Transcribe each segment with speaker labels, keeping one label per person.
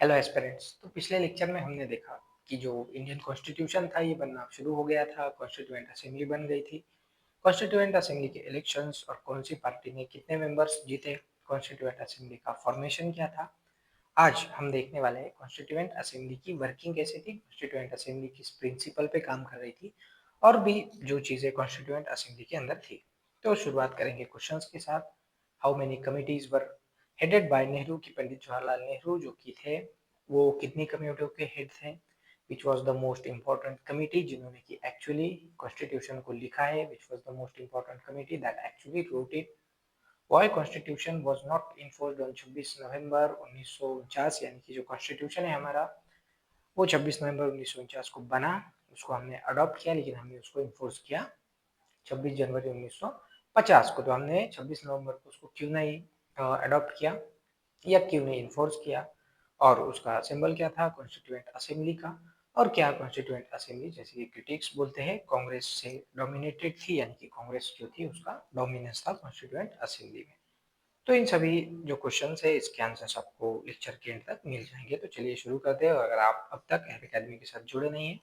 Speaker 1: Hello aspirants. तो पिछले lecture में हमने देखा कि जो इंडियन कॉन्स्टिट्यूशन था ये बनना शुरू हो गया था, कॉन्स्टिट्यूएंट असेंबली बन गई थी। कॉन्स्टिट्यूएंट असेंबली के इलेक्शंस और कौन सी पार्टी ने कितने मेंबर्स जीते, कॉन्स्टिट्यूएंट असेंबली का फॉर्मेशन क्या था। आज हम देखने वाले हैं कॉन्स्टिट्यूएंट असेंबली की वर्किंग कैसे थी, कॉन्स्टिट्यूएंट असेंबली किस प्रिंसिपल पे काम कर रही थी और भी जो चीजें कॉन्स्टिट्यूएंट असेंबली के अंदर थी। तो शुरुआत करेंगे क्वेश्चंस के साथ। How many committees were headed by Nehru, की पंडित जवाहरलाल नेहरू जो कि थे वो कितनी कमेटियों के हेड थे। Which was the most important committee जिन्होंने कि एक्चुअली कॉन्स्टिट्यूशन को लिखा है, which was the most important committee that actually wrote it. Why constitution was not enforced on 26 November 1949, यानी कि जो कॉन्स्टिट्यूशन है हमारा वो 26 नवंबर 1949 को बना, उसको हमने अडॉप्ट किया लेकिन हमने उसको इन्फोर्स किया 26 जनवरी 1950 को। तो हमने 26 नवंबर को उसको क्यों नहीं अडॉप्ट किया या क्यों नहीं इन्फोर्स किया, और उसका सिंबल क्या था कॉन्स्टिट्यूएंट असेंबली का। और क्या कॉन्स्टिट्यूएंट असेंबली, जैसे कि क्रिटिक्स बोलते हैं, कांग्रेस से डोमिनेटेड थी, यानी कि कांग्रेस जो थी उसका डोमिनेंस था कॉन्स्टिट्यूएंट असेंबली में। तो इन सभी जो क्वेश्चंस है इसके आंसर्स आपको लेक्चर के एंड तक मिल जाएंगे। तो चलिए शुरू करते हैं, और अगर आप अब तक एफ अकेडमी के साथ जुड़े नहीं हैं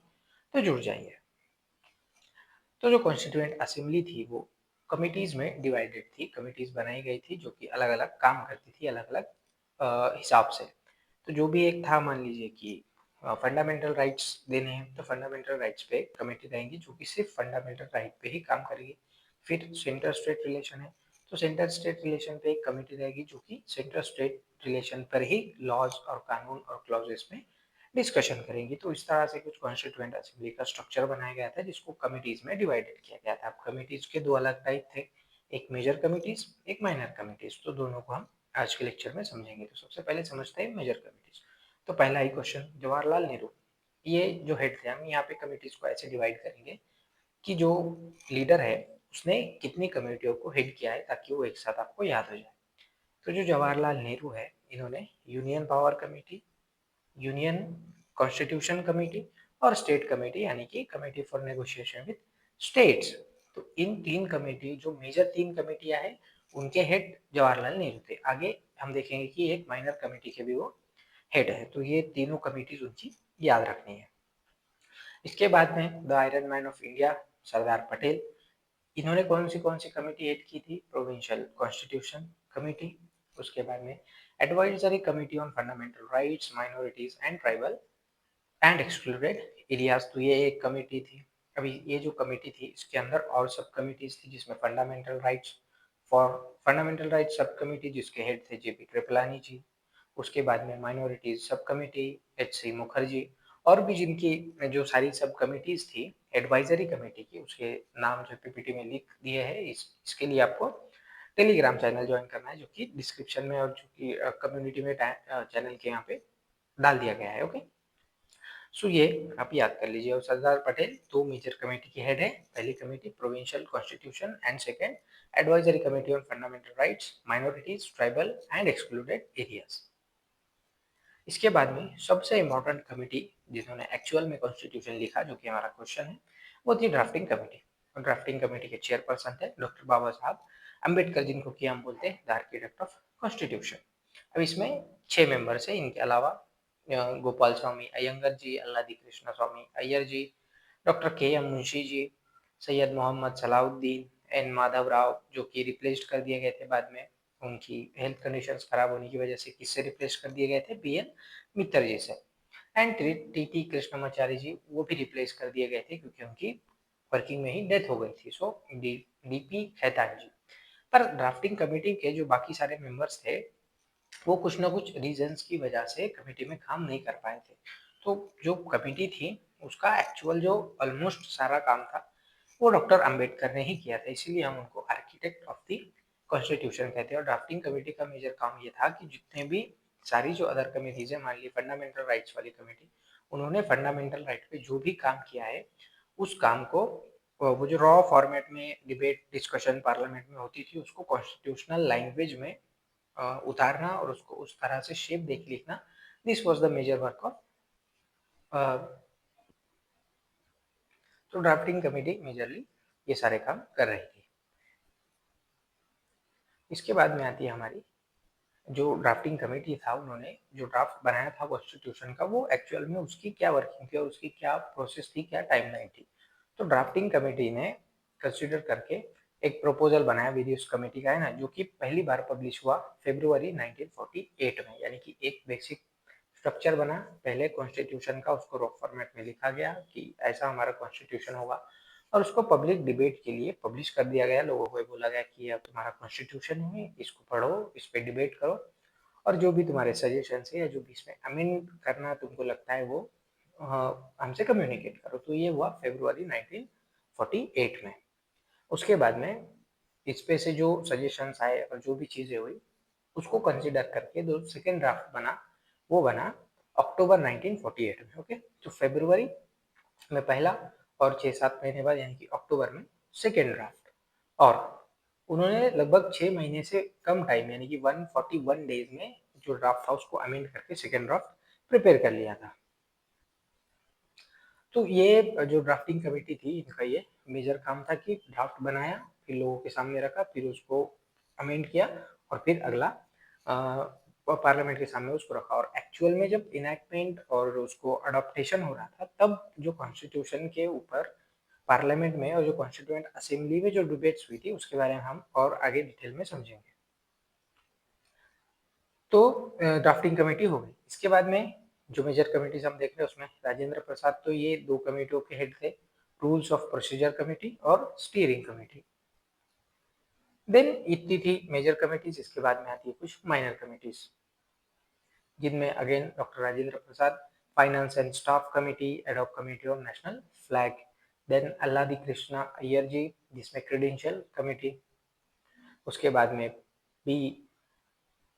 Speaker 1: तो जुड़ जाइए। तो जो कॉन्स्टिट्यूएंट असेंबली थी वो कमिटीज में डिवाइडेड थी, कमिटीज बनाई गई थी जो कि अलग अलग काम करती थी अलग अलग हिसाब से। तो जो भी एक था, मान लीजिए कि फंडामेंटल राइट्स देने हैं तो फंडामेंटल राइट्स पे कमेटी रहेगी जो कि सिर्फ फंडामेंटल राइट पे ही काम करेगी। फिर सेंटर स्टेट रिलेशन है तो सेंटर स्टेट रिलेशन पे एक कमेटी रहेगी जो कि सेंटर स्टेट रिलेशन पर ही लॉज और कानून और क्लॉजेस में डिस्कशन करेंगी। तो इस तरह से कुछ कॉन्स्टिट्यूएंट असेंबली का स्ट्रक्चर बनाया गया था जिसको कमिटीज में डिवाइडेड किया गया था। अब कमिटीज के दो अलग टाइप थे, एक मेजर कमिटीज, एक माइनर कमिटीज। तो दोनों को हम आज के लेक्चर में समझेंगे। तो सबसे पहले समझते हैं मेजर कमिटीज। तो पहला ही क्वेश्चन, जवाहरलाल नेहरू ये जो हेड थे, हम यहाँ पे कमिटीज को ऐसे डिवाइड करेंगे कि जो लीडर है उसने कितनी कमेटियों को हेड किया है ताकि वो एक साथ आपको याद हो जाए। तो जो जवाहरलाल नेहरू है इन्होंने union power committee, union constitution committee और स्टेट कमेटी, यानी कि committee for negotiation with states. तो इन तीन कमेटी, जो मेजर तीन कमेटियां हैं, उनके हेड जवाहरलाल नेहरू थे। आगे हम देखेंगे कि एक माइनर कमेटी के भी वो हेड है। तो ये तीनों कमिटीज उनकी याद रखनी है। इसके बाद में the iron man of India Sardar Patel, इन्होंने कौन सी कमेटी हेड की थी, प्रोविंशियल कॉन्स्टिट्यूशन कमेटी। उसके बाद में advisory committee on fundamental rights, minorities and tribal and excluded areas. तो ये एक कमेटी थी। अभी ये जो कमेटी थी इसके अंदर और सब कमिटीज थी जिसमें फंडामेंटल राइट्स सब कमेटी जिसके हेड थे जेपी कृपलानी जी। उसके बाद में minorities sub committee H C Mukherjee. और भी जिनकी जो सारी सब कमिटीज थी एडवाइजरी कमेटी की, उसके नाम जो पीपीटी में लिख दिए हैं। इसके लिए आपको टेलीग्राम चैनल ज्वाइन करना है जो कि डिस्क्रिप्शन में और जो कि कम्युनिटी में चैनल के यहाँ पे डाल दिया गया है। ओके, सो ये आप याद कर लीजिए। और सरदार पटेल दो मेजर कमेटी के हेड है। पहली committee provincial constitution and second advisory committee on fundamental rights, minorities, tribal and excluded areas. इसके बाद में सबसे इम्पोर्टेंट कमेटी जिन्होंने एक्चुअल में कॉन्स्टिट्यूशन लिखा, जो कि हमारा क्वेश्चन है, वो थी ड्राफ्टिंग कमेटी। और ड्राफ्टिंग कमेटी के चेयरपर्सन थे डॉक्टर बाबा साहब अम्बेडकर, जिनको कि हम बोलते हैं द आर्किटेक्ट ऑफ कॉन्स्टिट्यूशन। अब इसमें 6 मेंबर्स हैं। इनके अलावा गोपाल स्वामी अयंगर जी, अल्लादी कृष्ण स्वामी अय्यर जी, डॉक्टर के एम मुंशी जी, सैयद मोहम्मद सलाउद्दीन, एन माधव राव, जो कि रिप्लेस्ड कर दिए गए थे बाद में, उनकी हेल्थ कंडीशंस खराब होने की वजह से। किससे रिप्लेस कर दिए गए थे, बी एन मित्तर जी से। एंड टी टी कृष्णमाचार्य जी, वो भी रिप्लेस कर दिए गए थे क्योंकि उनकी वर्किंग में ही डेथ हो गई थी। सो डी पी खैतान जी। पर ड्राफ्टिंग कमेटी के जो बाकी सारे मेंबर्स थे वो कुछ ना कुछ रीजंस की वजह से कमेटी में काम नहीं कर पाए थे। तो जो कमेटी थी उसका एक्चुअल जो ऑलमोस्ट सारा काम था वो डॉक्टर अंबेडकर ने ही किया था, इसीलिए हम उनको आर्किटेक्ट ऑफ द कॉन्स्टिट्यूशन कहते हैं। और ड्राफ्टिंग कमेटी का मेजर काम ये था कि जितने भी सारी जो अदर कमेटीज है, मान ली फंडामेंटल राइट्स वाली कमेटी, उन्होंने फंडामेंटल राइट पे जो भी काम किया है उस काम को वो जो रॉ फॉर्मेट में डिबेट डिस्कशन पार्लियामेंट में होती थी उसको कॉन्स्टिट्यूशनल लैंग्वेज में उतारना और उसको उस तरह से शेप दे के लिखना। This was the major work of. तो ड्राफ्टिंग कमेटी मेजरली ये सारे काम कर रही थी। इसके बाद में आती है हमारी जो ड्राफ्टिंग कमेटी था उन्होंने जो ड्राफ्ट बनाया था कॉन्स्टिट्यूशन का वो एक्चुअल में उसकी क्या वर्किंग थी और उसकी क्या प्रोसेस थी, क्या टाइमलाइन थी। तो ड्राफ्टिंग कमेटी ने कंसिडर करके एक प्रपोजल बनाया विद उस कमेटी का, है ना, जो कि पहली बार पब्लिश हुआ फरवरी 1948 में। यानी कि एक बेसिक स्ट्रक्चर बना पहले कॉन्स्टिट्यूशन का, उसको रॉ फॉर्मेट में लिखा गया कि ऐसा हमारा कॉन्स्टिट्यूशन होगा, और उसको पब्लिक डिबेट के लिए पब्लिश कर दिया गया। लोगों को बोला गया कि अब तुम्हारा कॉन्स्टिट्यूशन है, इसको पढ़ो, इस पे डिबेट करो, और जो भी तुम्हारे सजेशन है या जो भी इसमें अमेंड करना तुमको लगता है वो हमसे कम्युनिकेट करो। तो ये हुआ फरवरी 1948 में। उसके बाद में इस पे से जो सजेशंस आए और जो भी चीजें हुई उसको कंसिडर करके जो सेकेंड ड्राफ्ट बना वो बना अक्टूबर 1948 में। ओके, तो फरवरी में पहला और 6-7 महीने बाद यानी कि अक्टूबर में सेकेंड ड्राफ्ट। और उन्होंने लगभग 6 महीने से कम टाइम यानी कि 141 डेज में जो ड्राफ्ट था उसको अमेंड करके सेकेंड ड्राफ्ट प्रिपेयर कर लिया था। तो ये जो ड्राफ्टिंग कमेटी थी इनका ये मेजर काम था कि ड्राफ्ट बनाया, फिर लोगों के सामने रखा, फिर उसको अमेंड किया, और फिर अगला पार्लियामेंट के सामने उसको रखा। और एक्चुअल में जब इनैक्टमेंट और उसको अडॉप्टेशन हो रहा था तब जो कॉन्स्टिट्यूशन के ऊपर पार्लियामेंट में और जो कॉन्स्टिट्यूएंट असेंबली में जो डिबेट्स हुई थी उसके बारे में हम और आगे डिटेल में समझेंगे। तो ड्राफ्टिंग कमेटी हो गई। इसके बाद में जो मेजर कमेटीज हम देख रहे हैं उसमें राजेंद्र प्रसाद, तो ये दो कमेटियों के हेड थे, रूल्स ऑफ प्रोसीजर कमेटी और स्टीयरिंग कमेटी। देन इतनी थी मेजर कमेटीज। इसके बाद में आती है कुछ माइनर कमेटीज जिनमें again doctor Rajendra Prasad, finance and staff committee, ad hoc committee on national flag. Then Alladi Krishna Ayyar ji जिसमें क्रेडेंशियल कमेटी। उसके बाद में B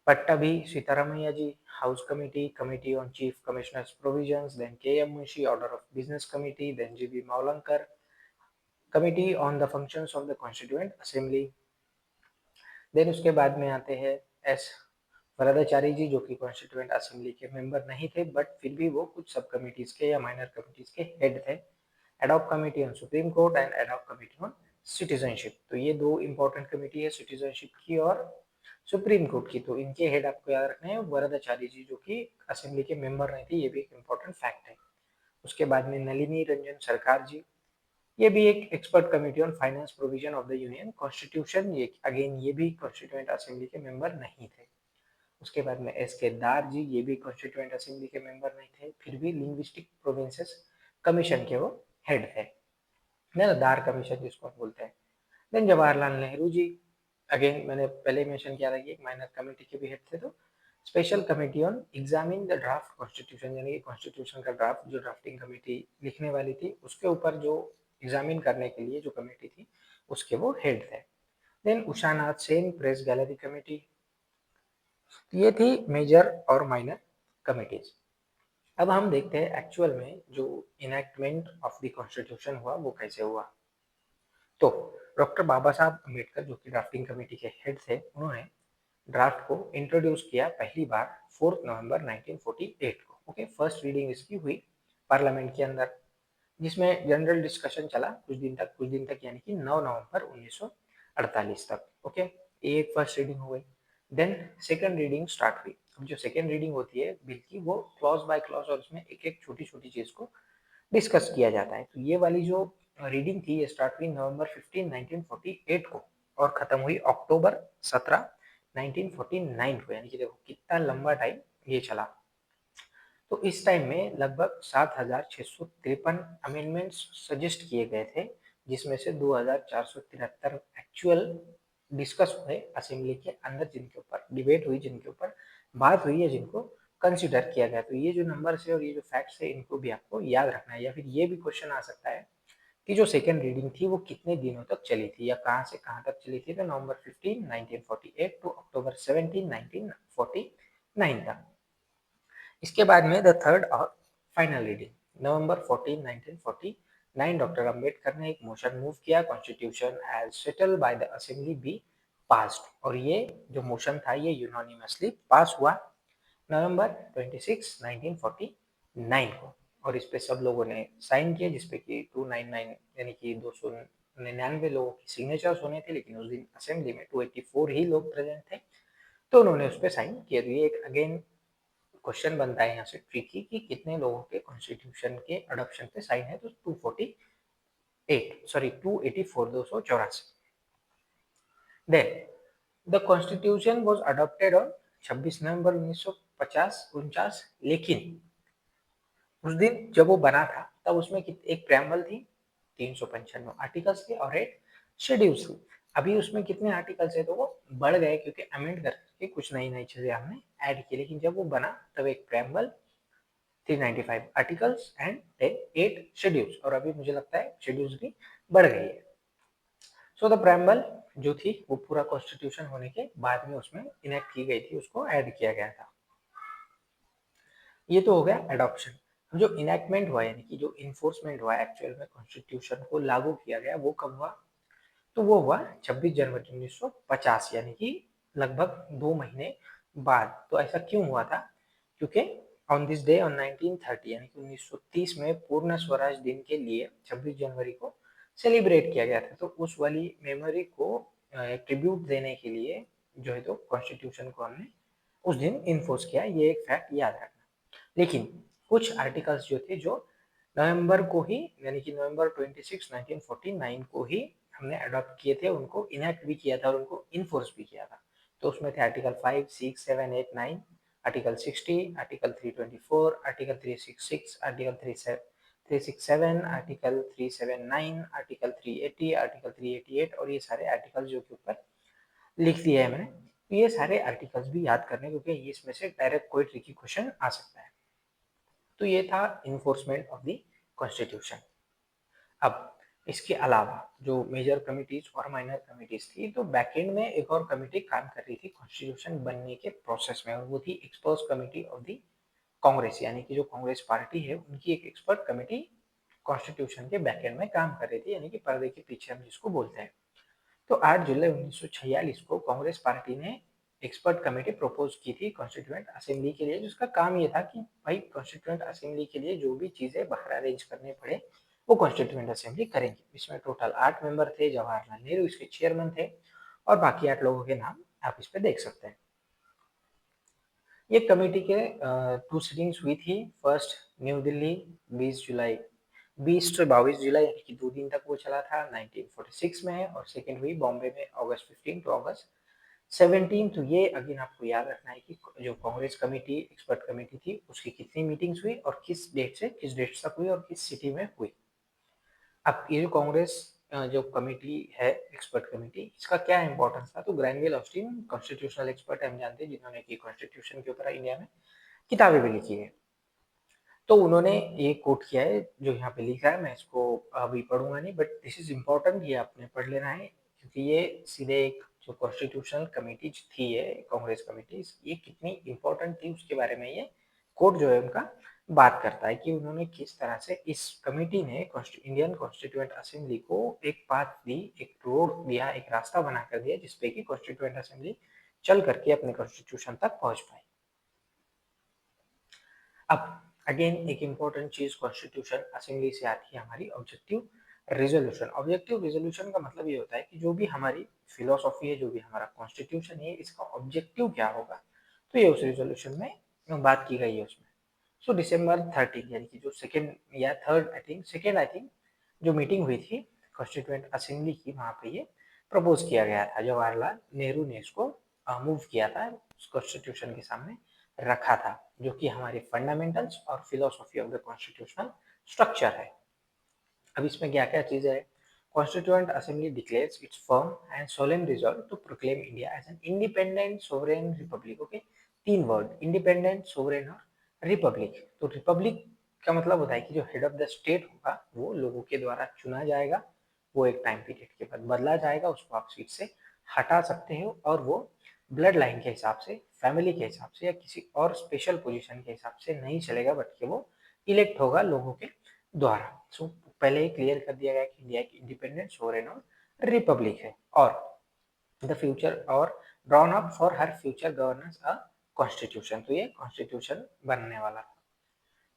Speaker 1: Pattabhi Sitaramayya ji, house committee, committee on chief commissioners provisions, then K M Munshi, order of business committee, then G B Mavalankar, committee on the functions of the constituent assembly. Then उसके बाद में आते हैं S Varadachari जी जो कि कॉन्स्टिट्यूएंट असेंबली के मेंबर नहीं थे बट फिर भी वो कुछ सब कमिटीज के या माइनर कमिटीज के हेड थे। Ad hoc committee on supreme court and ad hoc committee on citizenship. तो ये दो इंपॉर्टेंट कमेटी है, सिटीजनशिप की और सुप्रीम कोर्ट की। तो इनके हेड आपको याद रखना है वरदाचारी जी जो कि असेंबली के मेंबर नहीं थे, ये भी एक इंपॉर्टेंट फैक्ट है। उसके बाद में नलिनी रंजन सरकार जी, ये भी एक expert committee on finance provision of the union constitution, ये अगेन ये भी कॉन्स्टिट्यूएंट असेंबली के मेंबर नहीं थे। उसके बाद में एस के दार जी, ये भी कॉन्स्टिट्यूएंट असेंबली के मेंबर नहीं थे, फिर भी लिंग्विस्टिक प्रोविंसेस कमीशन के वो हेड थे, ना दार कमीशन जिसको हम बोलते हैं। देन जवाहरलाल नेहरू जी, अगेन मैंने पहले मेंशन किया था कि एक माइनर कमेटी के भी हेड थे। तो special committee on examine the draft constitution, यानी कि कॉन्स्टिट्यूशन का ड्राफ्ट जो ड्राफ्टिंग कमेटी लिखने वाली थी उसके ऊपर जो एग्जामिन करने के लिए जो कमेटी थी उसके वो हेड थे। देन उषा नाथ सेन प्रेस गैलरी कमेटी। ये थी मेजर और माइनर कमिटीज। अब हम देखते हैं एक्चुअल में जो इनैक्टमेंट ऑफ द कॉन्स्टिट्यूशन हुआ वो कैसे हुआ। तो डॉक्टर बाबा साहब अम्बेडकर जो कि ड्राफ्टिंग कमेटी के हेड थे उन्होंने ड्राफ्ट को इंट्रोड्यूस किया पहली बार 4 नवंबर 1948 को। ओके, फर्स्ट रीडिंग इसकी हुई पार्लियामेंट के अंदर जिसमें जनरल डिस्कशन चला कुछ दिन तक यानी कि 9 नवंबर 1948 तक। ओके, ये एक फर्स्ट रीडिंग हो गई। देन सेकंड रीडिंग स्टार्ट हुई। अब जो सेकंड रीडिंग होती है बिल की वो क्लॉज बाय क्लॉज और उसमें एक एक छोटी छोटी चीज को डिस्कस किया जाता है। तो ये वाली जो रीडिंग थी ये स्टार्ट हुई नवंबर 15 1948 को और खत्म हुई अक्टूबर 17 1949 को। यानी कि देखो कितना लंबा टाइम ये चला। तो इस टाइम में लगभग 7,653 अमेंडमेंट्स सजेस्ट किए गए थे जिसमें से 2,473 एक्चुअल डिस्कस हुए असेंबली के अंदर, जिनके ऊपर डिबेट हुई, जिनके ऊपर बात हुई है, जिनको कंसिडर किया गया। तो ये जो नंबर्स है और ये जो फैक्ट्स है इनको भी आपको याद रखना है। या फिर ये भी क्वेश्चन आ सकता है कि जो सेकेंड रीडिंग थी वो कितने दिनों तक चली थी या कहां से कहां तक चली थी। तो नवंबर 15 1948 टू अक्टूबर 17 1949 तक। इसके बाद में द थर्ड और final reading November 14 1949 doctor Ambedkar ने एक मोशन मूव किया constitution as settle by the assembly be passed, और ये जो मोशन था ये यूनानिमसली पास हुआ नवंबर 26 1949 को। और इस पे सब लोगों ने साइन किया जिसपे कि 299 यानी कि 299 लोगों की सिग्नेचर्स होने थे, लेकिन उस दिन असेंबली में 284 ही लोग प्रेजेंट थे। तो उन्होंने उस पर साइन किया। तो ये एक अगेन क्वेश्चन बनता है यहाँ से ट्रिकी कि कितने लोगों के कॉन्स्टिट्यूशन के अडॉप्शन पे साइन है। तो 284। Then the constitution was adopted on 26 November 1950 लेकिन उस दिन जब वो बना था तब उसमें एक प्रेम्बल थी, 395 आर्टिकल्स थे और एक शेड्यूल्स थी। अभी उसमें कितने आर्टिकल्स है तो वो बढ़ गए क्योंकि अमेंड करके कुछ नई नई चीजें हमने ऐड की। लेकिन जब वो बना तब एक प्रेम्बल, 395 आर्टिकल्स एंड 8 शेड्यूल्स, और अभी मुझे लगता है शेड्यूल्स भी बढ़ गई है। सो द प्रेम्बल जो थी वो पूरा कॉन्स्टिट्यूशन होने के बाद में उसमें इनेक्ट की गई थी, उसको ऐड किया गया था। ये तो हो गया एडॉप्शन। जो इनेक्टमेंट हुआ यानी कि जो इन्फोर्समेंट हुआ एक्चुअल में कॉन्स्टिट्यूशन को लागू किया गया वो कब हुआ? तो वो हुआ 26 जनवरी 1950 यानी कि लगभग 2 महीने बाद। तो ऐसा क्यों हुआ था? क्योंकि ऑन दिस डे ऑन 1930 यानी कि 1930 में पूर्ण स्वराज दिन के लिए 26 जनवरी को सेलिब्रेट किया गया था। तो उस वाली मेमोरी को ट्रिब्यूट देने के लिए जो है तो कॉन्स्टिट्यूशन को हमने उस दिन इन्फोर्स किया। ये एक फैक्ट याद रखना। लेकिन कुछ आर्टिकल्स जो थे जो नवंबर को ही यानी कि नवंबर 26 1949 को ही हमने अडॉप्ट किए थे, उनको इनेक्ट भी किया था और उनको इन्फोर्स भी किया था। तो उसमें थे article 5, 6, 7, 8, 9, article 60, article 324, article 366, article 367, article 379, article 380, article 388 और ये सारे आर्टिकल जो के ऊपर लिख दिए है मैंने। तो ये सारे आर्टिकल्स भी याद करने क्योंकि इसमें से डायरेक्ट कोई ट्रिकी क्वेश्चन आ सकता है। तो ये था इन्फोर्समेंट ऑफ द कॉन्स्टिट्यूशन। अब इसके अलावा जो मेजर कमिटीज और माइनर कमिटीज थी, तो बैकएंड में एक और कमिटी काम कर रही थी कॉन्स्टिट्यूशन बनने के प्रोसेस में, और वो थी expert committee of the Congress, यानी कि जो कांग्रेस पार्टी है उनकी एक एक्सपर्ट कमिटी कॉन्स्टिट्यूशन के बैकएंड में काम कर रही थी, यानी कि पर्दे के पीछे हम जिसको बोलते हैं। तो 8 जुलाई 1946 को कांग्रेस पार्टी ने एक्सपर्ट कमेटी प्रपोज की थी कॉन्स्टिट्यूएंट असेंबली के लिए, जिसका काम ये था कि भाई कॉन्स्टिट्यूएंट असेंबली के लिए जो भी चीजें बाहर अरेंज करने पड़े वो कॉन्स्टिट्यूएंट असेंबली करेंगे। इसमें टोटल 8 मेंबर थे, जवाहरलाल नेहरू इसके चेयरमैन थे और बाकी 8 लोगों के नाम आप इस पे देख सकते हैं। ये कमेटी के 2 सिटिंग्स हुई थी। फर्स्ट न्यू दिल्ली 20 से 22 जुलाई यानी कि 2 दिन तक वो चला था 1946 में, और सेकेंड हुई बॉम्बे में अगस्त 15 टू अगस्त 17। तो ये अगेन आपको याद रखना है कि जो कांग्रेस कमेटी एक्सपर्ट कमेटी थी उसकी कितनी मीटिंग्स हुई और किस डेट से किस डेट तक हुई और किस सिटी में हुई। अब ये जो कांग्रेस जो कमेटी है एक्सपर्ट कमेटी, इसका क्या इंपॉर्टेंस था? तो ग्रैनविल ऑस्टिन कॉन्स्टिट्यूशनल एक्सपर्ट हम जानते हैं जिन्होंने की कॉन्स्टिट्यूशन के ऊपर इंडिया में किताबें भी लिखी है। तो उन्होंने ये कोट किया है जो यहाँ पे लिखा है, मैं इसको अभी पढ़ूंगा नहीं, बट दिस इज इम्पोर्टेंट, ये आपने पढ़ लेना है क्योंकि ये सीधे एक जो कॉन्स्टिट्यूशनल कमेटी थी ये कांग्रेस कमेटी, ये कितनी इंपॉर्टेंट थी उसके बारे में ये कोट जो है उनका बात करता है कि उन्होंने किस तरह से इस कमेटी ने इंडियन कॉन्स्टिट्यूएंट असेंबली को एक पाथ दी, एक रोड दिया, एक रास्ता बना कर दिया जिसपे कि कॉन्स्टिट्यूएंट असेंबली चल करके अपने कॉन्स्टिट्यूशन तक पहुंच पाए। अब अगेन एक इंपॉर्टेंट चीज कॉन्स्टिट्यूशन असेंबली से आती है हमारी ऑब्जेक्टिव रेजोल्यूशन। ऑब्जेक्टिव रेजोल्यूशन का मतलब ये होता है कि जो भी हमारी फिलोसॉफी है, जो भी हमारा कॉन्स्टिट्यूशन है, इसका ऑब्जेक्टिव क्या होगा, तो ये उस रेजोल्यूशन में बात की गई है उसमें। सो डिसम्बर 13 यानी कि जो सेकेंड या थर्ड आई थिंक जो मीटिंग हुई थी कॉन्स्टिट्यूएंट असेंबली की, वहां पे ये प्रपोज किया गया था। जवाहरलाल नेहरू ने इसको मूव किया था, कॉन्स्टिट्यूशन के सामने रखा था, जो कि हमारे फंडामेंटल्स और philosophy of the constitutional structure है। अब इसमें क्या क्या चीजें है? Constituent assembly declares its firm and solemn resolve to proclaim India as an independent sovereign republic. Okay, 3 word, independent, sovereign और रिपब्लिक। तो रिपब्लिक का मतलब होता है कि जो हेड ऑफ द स्टेट होगा वो लोगों के द्वारा चुना जाएगा, वो एक टाइम पीरियड के बाद बदला जाएगा, उसको आप सीट से हटा सकते हो और वो ब्लड लाइन के हिसाब से, फैमिली के हिसाब से या किसी और स्पेशल पोजीशन के हिसाब से नहीं चलेगा, बल्कि वो इलेक्ट होगा लोगों के द्वारा। सो पहले ही क्लियर कर दिया गया कि इंडिया एक इंडिपेंडेंट सोवरेन और रिपब्लिक है, और द फ्यूचर और drawn up for her future governance a constitution. तो ये कॉन्स्टिट्यूशन बनने वाला था।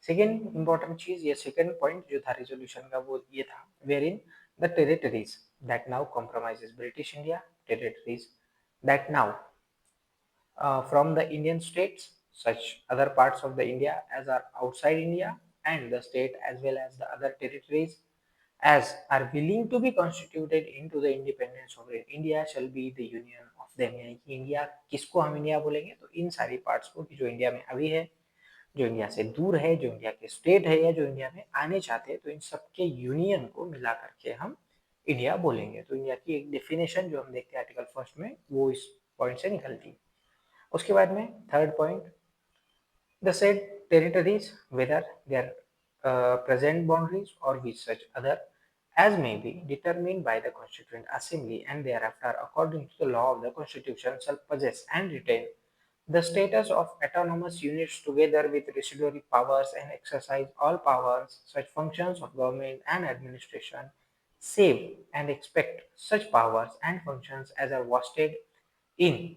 Speaker 1: सेकेंड इंपॉर्टेंट चीज, ये सेकेंड पॉइंट जो था रेजोल्यूशन का वो ये था, wherein the territories that now compromises British India, territories that now from the Indian states, such other parts of the India as are outside India, and the state as well as the other territories as are willing to be constituted into the independent sovereign India shall be the union of them. यानी कि India किसको हम India बोलेंगे, तो इन सारी parts को कि जो इंडिया में अभी है, जो इंडिया से दूर है, जो इंडिया के स्टेट है या जो इंडिया में आने चाहते हैं, तो इन सबके यूनियन को मिला करके हम इंडिया बोलेंगे। तो इंडिया की एक डेफिनेशन जो हम देखते हैं आर्टिकल फर्स्ट में, वो इस पॉइंट से निकलती है। उसके बाद में third point, the said territories, whether their present boundaries or with such other as may be determined by the Constituent Assembly and thereafter according to the law of the Constitution shall possess and retain the status of autonomous units together with residuary powers and exercise all powers, such functions of government and administration, save and expect such powers and functions as are vested in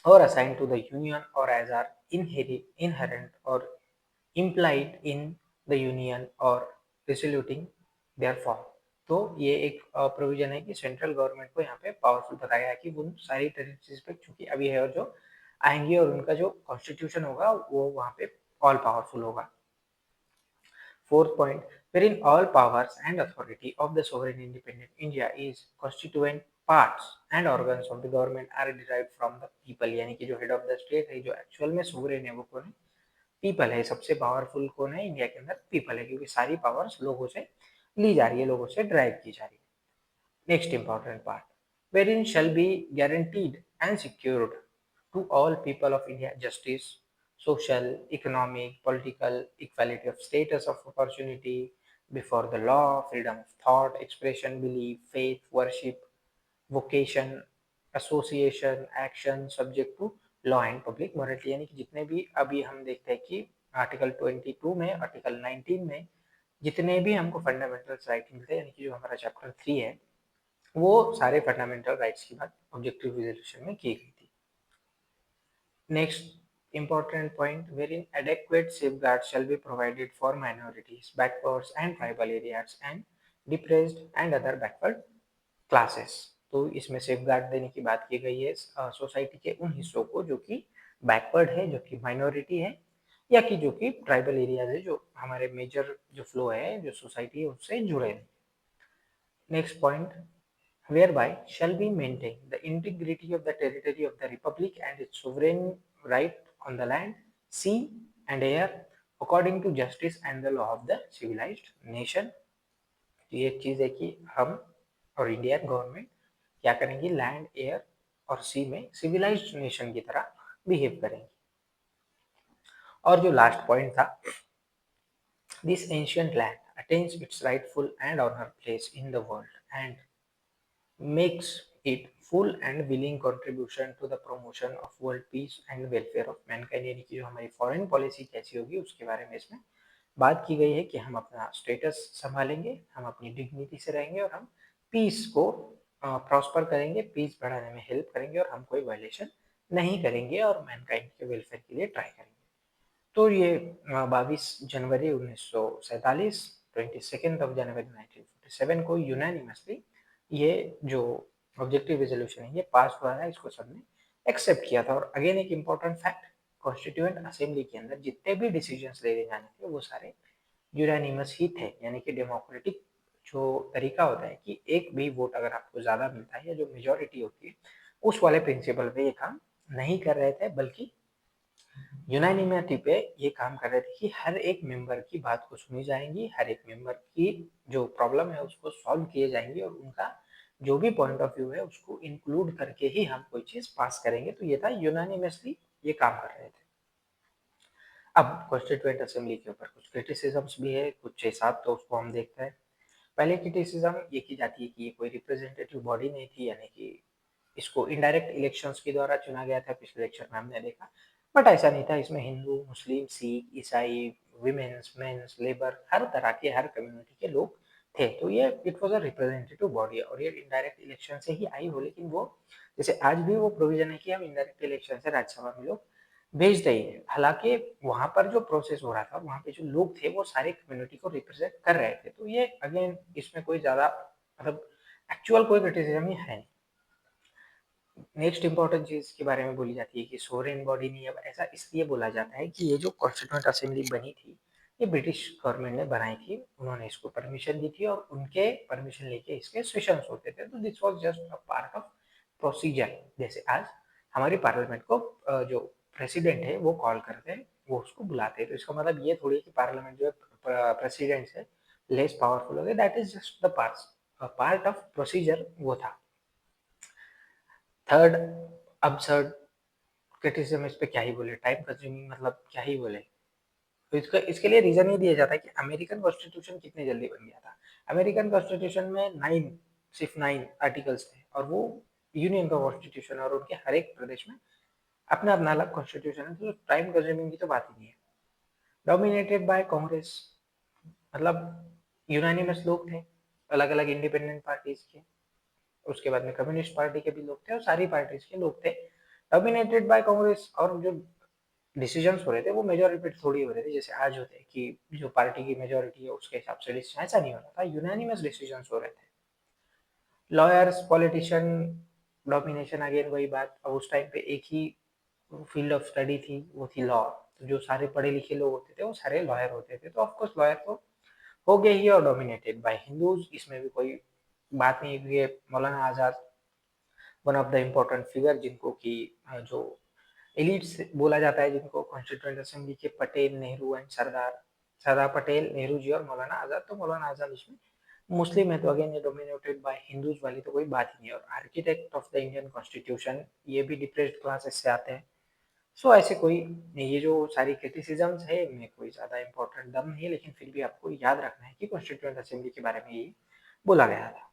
Speaker 1: or assigned to the union or as are inherent or implied in the union or resulting therefrom। तो ये एक provision है कि central government को यहाँ पे powerful बताया है कि उन सारी टेरिटरीज पे चूंकि अभी है और जो आएंगी और उनका जो कॉन्स्टिट्यूशन होगा वो वहाँ पे ऑल पावरफुल होगा। Fourth point, wherein all powers and authority of the sovereign independent India is constituent parts and organs of the government are derived from the people। यानी कि जो हेड ऑफ द स्टेट है, जो actual में sovereign है, वो कौन है? पीपल है। सबसे पावरफुल कौन है इंडिया के अंदर? पीपल है, क्योंकि सारी पावर्स लोगों से ली जा रही है, लोगों से ड्राइव की जा रही है। Next important part, wherein shall be guaranteed and secured to all people of India justice, social, economic, political, equality of status of opportunity before the law, freedom of thought, expression, belief, faith, worship, vocation, association, action, subject to law and public morality। यानी कि जितने भी अभी हम देखते हैं कि article 22 में, आर्टिकल 19 में जितने भी हमको फंडामेंटल राइट मिलते हैं, यानी कि जो हमारा चैप्टर 3 है, वो सारे फंडामेंटल राइट्स की बात ऑब्जेक्टिव रिजोल्यूशन में की गई थी। Next important point, wherein adequate safeguards shall be provided for minorities, backwards and tribal areas and depressed and other backward classes। तो इसमें सेफगार्ड देने की बात की गई है सोसाइटी के उन हिस्सों को जो कि बैकवर्ड है, जो कि माइनॉरिटी है, या कि जो कि ट्राइबल एरियाज है, जो हमारे मेजर जो फ्लो है, जो सोसाइटी है, उससे जुड़े हैं। Next point, whereby shall be maintained the integrity of the territory of the republic and its sovereign right on the land, sea and air according to justice and the law of the civilized nation। तो ये चीज है कि हम और Indian government क्या करेंगे, land, air और सी में सिविलाइज्ड नेशन की तरह बिहेव करेंगे। और जो लास्ट पॉइंट था, this ancient land attains its rightful and honour place in the world and makes it full and willing contribution to the promotion of world peace and welfare of mankind। यानी कि जो हमारी foreign policy कैसी होगी उसके बारे में इसमें बात की गई है कि हम अपना स्टेटस संभालेंगे, हम अपनी डिग्निटी से रहेंगे और हम पीस को प्रॉस्पर करेंगे, पीस बढ़ाने में हेल्प करेंगे और हम कोई वायलेशन नहीं करेंगे और मैनकाइंड के वेलफेयर के लिए ट्राई करेंगे। तो ये 22 जनवरी 1947, 22 जनवरी 1947 को यूनानिमसली ये जो ऑब्जेक्टिव रेजोल्यूशन है ये पास हुआ है, इसको सबने एक्सेप्ट किया था। और अगेन एक इम्पोर्टेंट फैक्ट, कॉन्स्टिट्यूएंट असेंबली के अंदर जितने भी डिसीजंस ले जाने थे वो सारे यूनानिमस ही थे। यानी कि डेमोक्रेटिक जो तरीका होता है कि एक भी वोट अगर आपको ज्यादा मिलता है या जो मेजोरिटी होती है, उस वाले प्रिंसिपल पे ये काम नहीं कर रहे थे, बल्कि यूनानिमिटी पे ये काम कर रहे थे कि हर एक मेंबर की बात को सुनी जाएंगी, हर एक मेंबर की जो प्रॉब्लम है उसको सॉल्व किए जाएंगे और उनका जो भी पॉइंट ऑफ व्यू है उसको इंक्लूड करके ही हम कोई चीज पास करेंगे। तो ये था यूनानिमसली ये काम कर रहे थे। अब कॉन्स्टिट्यूएंट असेंबली के ऊपर कुछ क्रिटिसिज्म्स भी है, कुछ 6-7, तो उसको हम देखते हैं। पहले क्रिटिसिज्म ये की जाती है कि ये कोई रिप्रेजेंटेटिव बॉडी नहीं थी, यानी कि इसको इनडायरेक्ट इलेक्शंस के द्वारा चुना गया था। पिछले लेक्चर में हमने देखा, बट ऐसा नहीं था। इसमें हिंदू, मुस्लिम, सिख, ईसाई, विमेन्स, मेंस, लेबर, हर तरह के, हर कम्युनिटी के लोग थे। तो ये it was a representative body और ये इनडायरेक्ट इलेक्शन से ही आई हो। लेकिन वो जैसे आज भी वो प्रोविजन है कि हम इनडायरेक्ट इलेक्शन से राज्यसभा में लोग भेज रही है। हालांकि वहां पर जो प्रोसेस हो रहा था, वहां पे जो लोग थे वो सारे कम्युनिटी को रिप्रेजेंट कर रहे थे। तो ये अगेन इसमें कोई ज्यादा मतलब एक्चुअल कोई क्रिटिसिज्म ही है नहीं। नेक्स्ट इंपॉर्टेंट चीज के बारे में बोली जाती है कि सोवरेन बॉडी नहीं। अब ऐसा इसलिए बोला जाता है कि ये जो कॉन्स्टिट्यूएंट असेंबली बनी थी, ये ब्रिटिश गवर्नमेंट ने बनाई थी, उन्होंने इसको परमिशन दी थी और उनके परमिशन लेके इसके सेशंस होते थे। तो this was just a part of procedure. जैसे आज हमारी पार्लियामेंट को जो प्रेसिडेंट है वो कॉल करते हैं, वो उसको बुलाते हैं। तो इसका मतलब ये थोड़ी है कि पार्लियामेंट जो है प्रेसिडेंट से लेस पावरफुल हो गए। That is just the part of procedure वो था। Third, absurd criticism. इस पे क्या ही बोले, टाइम कंज्यूमिंग, मतलब क्या ही बोले। तो इसका इसके लिए रीजन ये दिया जाता है कि अमेरिकन कॉन्स्टिट्यूशन कितने जल्दी बन गया था। अमेरिकन कॉन्स्टिट्यूशन में सिर्फ 9 आर्टिकल्स थे और वो यूनियन का कॉन्स्टिट्यूशन है और उनके हर एक प्रदेश में अपना अपना अलग कॉन्स्टिट्यूशन है। तो टाइम कंज्यूमिंग की तो बात ही नहीं है। डोमिनेटेड बाय कांग्रेस, मतलब यूनानिमस लोग थे, अलग अलग इंडिपेंडेंट पार्टीज के, उसके बाद में कम्युनिस्ट पार्टी के भी लोग थे और सारी पार्टीज के लोग थे। डोमिनेटेड बाय कांग्रेस, और जो डिसीजंस हो रहे थे वो मेजोरिटी पे थोड़ी हो रहे थे जैसे आज होते हैं कि जो पार्टी की मेजोरिटी है उसके हिसाब से डिसीजन। ऐसा नहीं हो रहा था, यूनानिमस डिसीजंस हो रहे थे। लॉयर्स, पॉलिटिशियन, डोमिनेशन, अगेन वही बात। अब उस टाइम पे एक ही फील्ड ऑफ स्टडी थी, वो थी लॉ। तो जो सारे पढ़े लिखे लोग होते थे वो सारे लॉयर होते थे। तो ऑफकोर्स लॉयर तो हो गए ही, और डोमिनेटेड बाय हिंदूज, इसमें भी कोई बात नहीं है। ये Maulana Azad one of the important figure, जिनको कि जो एलिट्स बोला जाता है, जिनको कॉन्स्टिट्यूएंट असेंबली के पटेल, नेहरू एंड सरदार, सरदार पटेल, नेहरू जी और मौलाना आजाद। तो मौलाना आजाद इसमें मुस्लिम है, तो अगेन ये डोमिनेटेड बाय हिंदूज वाली तो कोई बात ही नहीं है। और architect of the Indian constitution, ये भी डिप्रेस्ड क्लासेस से आते हैं। सो ऐसे कोई, ये जो सारी क्रिटिसिजम्स है इनमें कोई ज्यादा इंपॉर्टेंट दम नहीं है, लेकिन फिर भी आपको याद रखना है कि कॉन्स्टिट्यूएंट असेंबली के बारे में ये बोला गया था।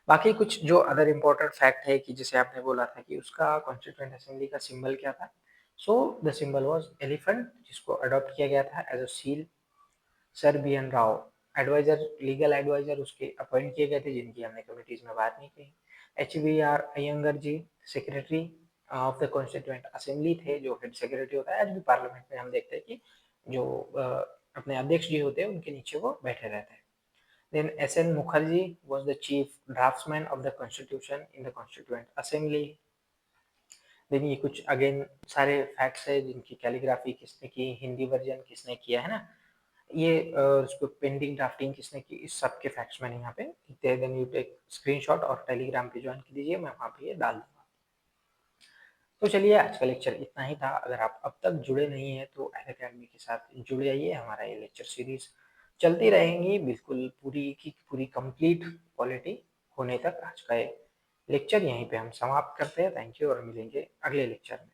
Speaker 1: बाकी कुछ जो अदर इम्पोर्टेंट फैक्ट है कि जैसे आपने बोला था कि उसका कॉन्स्टिट्यूएंट असेंबली का सिंबल क्या था। So the symbol was elephant, जिसको अडॉप्ट किया गया था as a seal. Sir B N Rao, adviser, legal adviser उसके अपॉइंट किए गए थे, जिनकी हमने कमिटीज में बात नहीं की। H V R Iyengar ji, secretary of the constituent assembly थे, जो हेड सेक्रेटरी होता है। आज भी पार्लियामेंट में हम देखते हैं कि जो अपने अध्यक्ष जी होते हैं उनके नीचे वो बैठे रहते हैं। Then S.N. Mukherjee was the chief draftsman of the constitution in the Constituent Assembly. Then ये कुछ अगेन सारे फैक्ट्स है, जिनकी कैलीग्राफी किसने की, हिंदी वर्जन किसने किया है ना, ये उसको पेंडिंग ड्राफ्टिंग किसने की, इस सब के फैक्ट्स मैंने यहाँ पे लिखते हैं। देन यू टेक स्क्रीनशॉट और टेलीग्राम पे ज्वाइन कर दीजिए, मैं वहाँ पे ये डाल दूंगा। तो चलिए, आज का लेक्चर इतना ही था। अगर आप अब तक जुड़े नहीं हैं तो अन अकेडमी के साथ जुड़ जाइए। हमारा ये लेक्चर सीरीज चलती रहेंगी बिल्कुल पूरी की पूरी कंप्लीट क्वालिटी होने तक। आज का ये लेक्चर यहीं पे हम समाप्त करते हैं। थैंक यू और मिलेंगे अगले लेक्चर में।